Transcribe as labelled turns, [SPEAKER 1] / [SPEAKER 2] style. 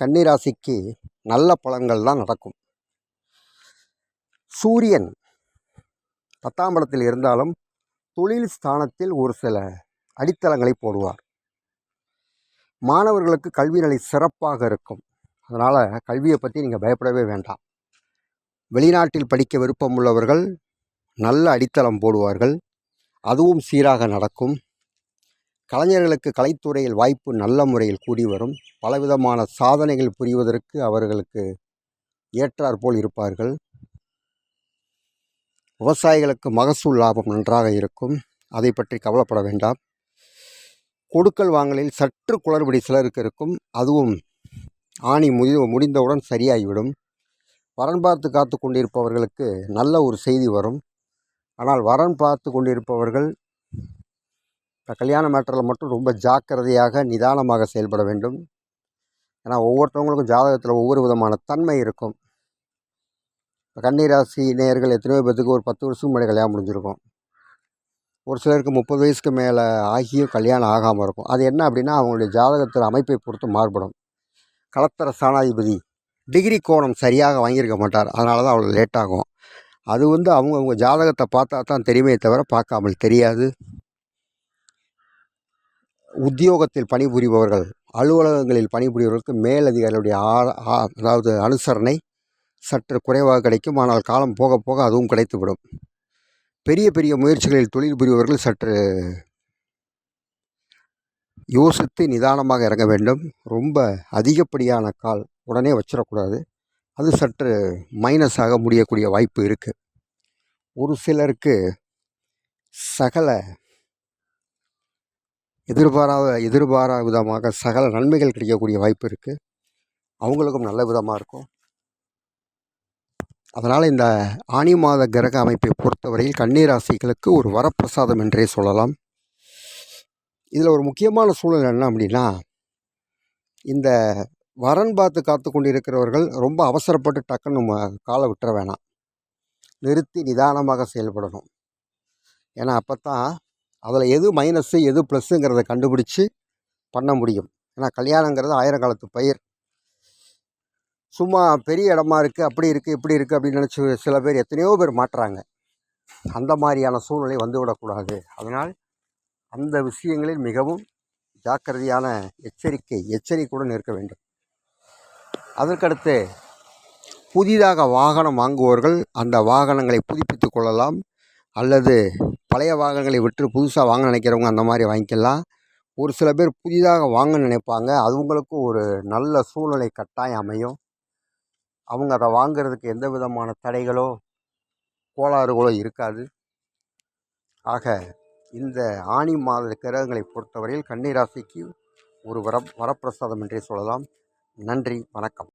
[SPEAKER 1] கன்னிராசிக்கு நல்ல பலன்கள் தான் நடக்கும். சூரியன் 10ஆம் இடத்தில் இருந்தாலும் தொழில் ஸ்தானத்தில் ஒரு சில அடித்தளங்களை போடுவார். மாணவர்களுக்கு கல்வி நிலை சிறப்பாக இருக்கும். அதனால் கல்வியை பற்றி நீங்கள் பயப்படவே வேண்டாம். வெளிநாட்டில் படிக்க விருப்பம் உள்ளவர்கள் நல்ல அடித்தளம் போடுவார்கள். அதுவும் சீராக நடக்கும். கலைஞர்களுக்கு கலைத்துறையில் வாய்ப்பு நல்ல முறையில் கூடி வரும். பலவிதமான சாதனைகள் புரிவதற்கு அவர்களுக்கு ஏற்றாற்போல் இருப்பார்கள். விவசாயிகளுக்கு மகசூல் லாபம் நன்றாக இருக்கும். அதை பற்றி கவலைப்பட வேண்டாம். கொடுக்கல் வாங்கலில் சற்று குளறுபடி சிலருக்கு இருக்கும். அதுவும் ஆணி முடிந்தவுடன் சரியாகிவிடும். வரன் பார்த்து காத்து கொண்டிருப்பவர்களுக்கு நல்ல ஒரு செய்தி வரும். ஆனால் வரன் பார்த்து கொண்டிருப்பவர்கள் கல்யாண மேட்டரில் மட்டும் ரொம்ப ஜாக்கிரதையாக நிதானமாக செயல்பட வேண்டும். ஏன்னா ஒவ்வொருத்தவங்களுக்கும் ஜாதகத்தில் ஒவ்வொரு விதமான தன்மை இருக்கும். கன்னிராசி நேயர்கள் எத்தனையோ பேருக்கு ஒரு 10 வருஷத்துக்கு முன்னாடி கல்யாணம் முடிஞ்சிருக்கும். ஒரு சிலருக்கு 30 வயசுக்கு மேலே ஆகியும் கல்யாணம் ஆகாமல் இருக்கும். அது என்ன அப்படின்னா அவங்களுடைய ஜாதகத்தில் அமைப்பை பொறுத்து மாறுபடும். கலத்தர ஸ்தானாதிபதி டிகிரி கோணம் சரியாக வாங்கியிருக்க மாட்டார். அதனால தான் அவ்வளோ லேட் ஆகும். அது அவங்க ஜாதகத்தை பார்த்தா தான் தெரியுமே தவிர பார்க்காமல் தெரியாது. உத்தியோகத்தில் பணிபுரிபவர்கள், அலுவலகங்களில் பணிபுரிபவர்களுக்கு மேலதிகாரிகளுடைய அதாவது அனுசரணை சற்று குறைவாக கிடைக்கும். ஆனால் காலம் போக போக அதுவும் கிடைத்துவிடும். பெரிய பெரிய முயற்சிகளில் தொழில் புரிபவர்கள் சற்று யோசித்து நிதானமாக இறங்க வேண்டும். ரொம்ப அதிகப்படியான கால் உடனே வச்சிடக்கூடாது. அது சற்று மைனஸாக முடியக்கூடிய வாய்ப்பு இருக்குது. ஒரு சிலருக்கு சகல எதிர்பாராத விதமாக சகல நன்மைகள் கிடைக்கக்கூடிய வாய்ப்பு இருக்குது. அவங்களுக்கும் நல்ல விதமாக இருக்கும். அதனால் இந்த ஆனி மாத கிரக அமைப்பை பொறுத்தவரையில் கன்னிராசிகளுக்கு ஒரு வரப்பிரசாதம் என்றே சொல்லலாம். இதில் ஒரு முக்கியமான சூழல் என்ன அப்படின்னா, இந்த வரன் பார்த்து காத்து கொண்டு இருக்கிறவர்கள் ரொம்ப அவசரப்பட்டு டக்குன்னு நம்ம காலை விட்டுற வேணாம். நிறுத்தி நிதானமாக செயல்படணும். ஏன்னா அப்போ தான் அதில் எது மைனஸ்ஸு எது ப்ளஸ்ஸுங்கிறத கண்டுபிடிச்சி பண்ண முடியும். ஏன்னா கல்யாணங்கிறது 1000 காலத்து பயிர். சும்மா பெரிய இடமா இருக்குது, அப்படி இருக்குது, இப்படி இருக்குது அப்படின்னு நினச்சி சில பேர் எத்தனையோ பேர் மாட்டுறாங்க. அந்த மாதிரியான சூழ்நிலை வந்துவிடக்கூடாது. அதனால் அந்த விஷயங்களில் மிகவும் ஜாக்கிரதையான எச்சரிக்கையுடன் இருக்க வேண்டும். அதற்கடுத்து புதிதாக வாகனம் வாங்குவோர்கள் அந்த வாகனங்களை புதுப்பித்து கொள்ளலாம். அல்லது பழைய வாகனங்களை விட்டு புதுசாக வாங்க நினைக்கிறவங்க அந்த மாதிரி வாங்கிக்கலாம். ஒரு சில பேர் புதிதாக வாங்க நினைப்பாங்க. அவங்களுக்கும் ஒரு நல்ல சூழ்நிலை கட்டாயம் அமையும். அவங்க அதை வாங்கிறதுக்கு எந்த விதமான தடைகளோ கோளாறுகளோ இருக்காது. ஆக இந்த ஆனி மாத கிரகங்களை பொறுத்தவரையில் கன்னிராசிக்கு ஒரு வரப்பிரசாதம் என்றே சொல்லலாம். நன்றி, வணக்கம்.